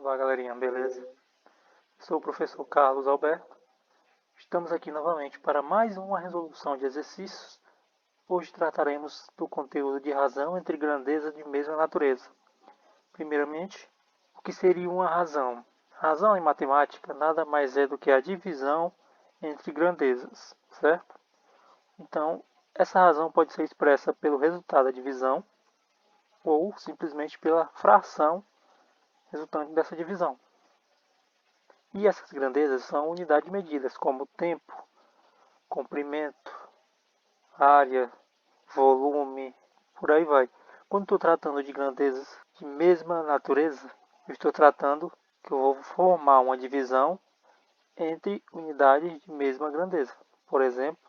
Olá, galerinha, beleza? Sou o professor Carlos Alberto. Estamos aqui novamente para mais uma resolução de exercícios. Hoje trataremos do conteúdo de razão entre grandezas de mesma natureza. Primeiramente, o que seria uma razão? Razão em matemática nada mais é do que a divisão entre grandezas, certo? Então, essa razão pode ser expressa pelo resultado da divisão ou simplesmente pela fração resultante dessa divisão. E essas grandezas são unidades de medidas, como tempo, comprimento, área, volume, por aí vai. Quando estou tratando de grandezas de mesma natureza, eu estou tratando que eu vou formar uma divisão entre unidades de mesma grandeza. Por exemplo,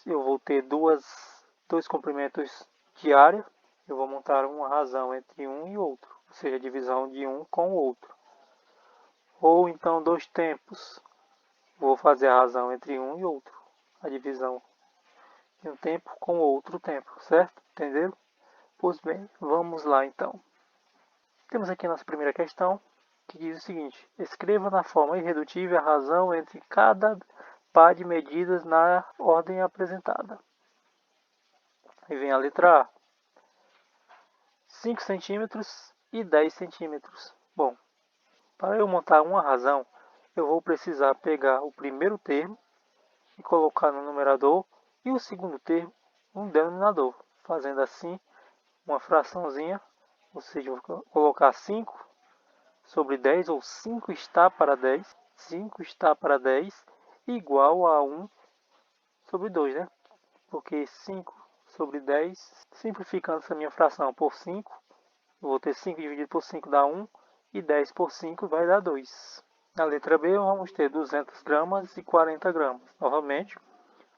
eu vou ter dois comprimentos de área, eu vou montar uma razão entre um e outro, ou seja, a divisão de um com o outro. Ou então dois tempos, vou fazer a razão entre um e outro, a divisão de um tempo com outro tempo, certo? Entenderam? Pois bem, vamos lá então. Temos aqui a nossa primeira questão, que diz o seguinte: escreva na forma irredutível a razão entre cada par de medidas na ordem apresentada. Aí vem a letra A: 5 centímetros e 10 centímetros. Bom, para eu montar uma razão, eu vou precisar pegar o primeiro termo e colocar no numerador e o segundo termo no denominador, fazendo assim uma fraçãozinha, ou seja, vou colocar 5 sobre 10, ou 5 está para 10, 5 está para 10, igual a 1 sobre 2, né? Porque 5 sobre 10, simplificando essa minha fração por 5, eu vou ter 5 dividido por 5 dá 1, e 10 por 5 vai dar 2. Na letra B vamos ter 200 gramas e 40 gramas. Novamente,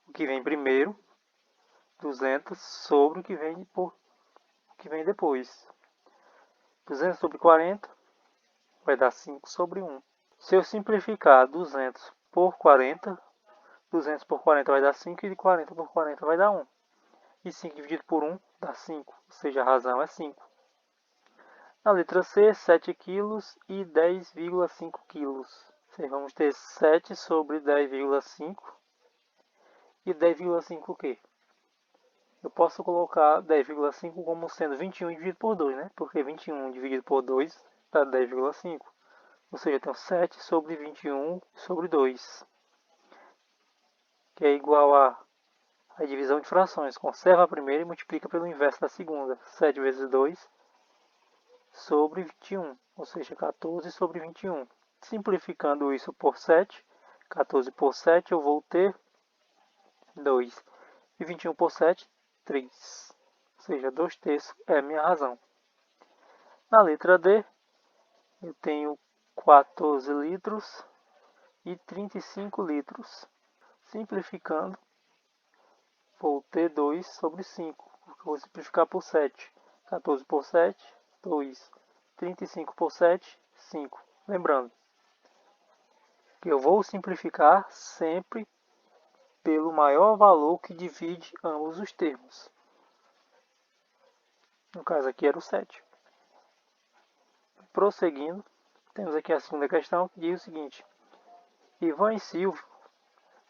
o que vem primeiro, 200 sobre o que vem depois. 200 sobre 40 vai dar 5 sobre 1. Se eu simplificar 200 por 40, 200 por 40 vai dar 5 e 40 por 40 vai dar 1. E 5 dividido por 1 dá 5, ou seja, a razão é 5. Na letra C, 7 kg e 10,5 kg. Vamos ter 7 sobre 10,5 e 10,5 o quê? Eu posso colocar 10,5 como sendo 21 dividido por 2, né? Porque 21 dividido por 2 dá 10,5. Ou seja, eu tenho 7 sobre 21 sobre 2, que é igual a divisão de frações. Conserva a primeira e multiplica pelo inverso da segunda. 7 vezes 2 sobre 21, ou seja, 14 sobre 21. Simplificando isso por 7, 14 por 7 eu vou ter 2. E 21 por 7, 3. Ou seja, 2/3 é a minha razão. Na letra D, eu tenho 14 litros e 35 litros. Simplificando, vou ter 2 sobre 5. Vou simplificar por 7. 14 por 7, 2. 35 por 7, 5. Lembrando que eu vou simplificar sempre pelo maior valor que divide ambos os termos. No caso aqui era o 7. Prosseguindo, temos aqui a segunda questão que diz o seguinte: Ivan e Silvio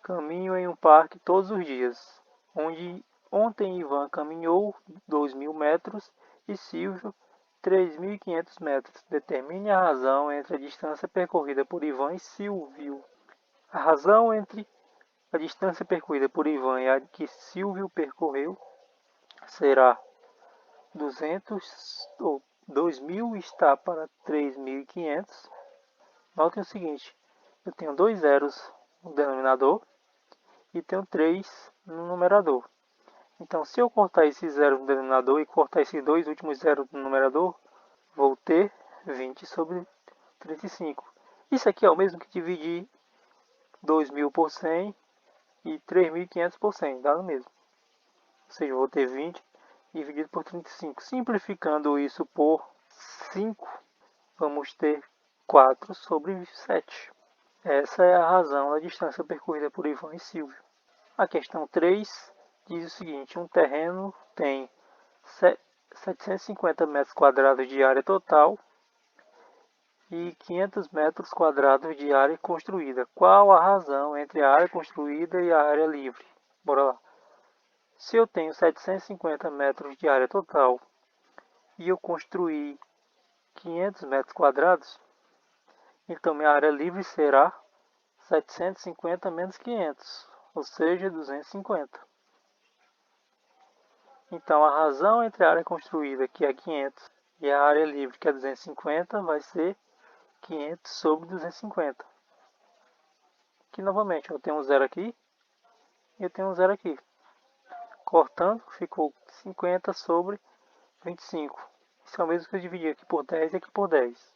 caminham em um parque todos os dias, onde ontem Ivan caminhou 2.000 metros e Silvio 3.500 metros. Determine a razão entre a distância percorrida por Ivan e Silvio. A razão entre a distância percorrida por Ivan e a que Silvio percorreu será 200, ou 2.000 está para 3.500. Notem o seguinte: eu tenho dois zeros no denominador e tenho 3 no numerador. Então, se eu cortar esse zero no denominador e cortar esses dois últimos zeros no numerador, vou ter 20 sobre 35. Isso aqui é o mesmo que dividir 2.000 por 100 e 3.500 por 100, dá no mesmo. Ou seja, eu vou ter 20 dividido por 35. Simplificando isso por 5, vamos ter 4 sobre 7. Essa é a razão da distância percorrida por Ivan e Silvio. A questão 3 diz o seguinte: um terreno tem 750 metros quadrados de área total e 500 metros quadrados de área construída. Qual a razão entre a área construída e a área livre? Bora lá. Se eu tenho 750 metros de área total e eu construí 500 metros quadrados, então minha área livre será 750 menos 500, ou seja, 250. Então a razão entre a área construída, que é 500, e a área livre, que é 250, vai ser 500 sobre 250. Aqui novamente, eu tenho um zero aqui e eu tenho um zero aqui. Cortando, ficou 50 sobre 25. Isso é o mesmo que eu dividir aqui por 10 e aqui por 10.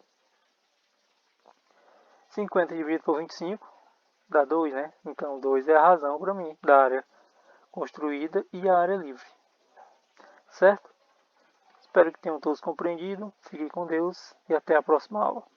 50 dividido por 25 dá 2, né? Então 2 é a razão para mim da área construída e a área livre. Certo? Espero que tenham todos compreendido. Fiquem com Deus e até a próxima aula.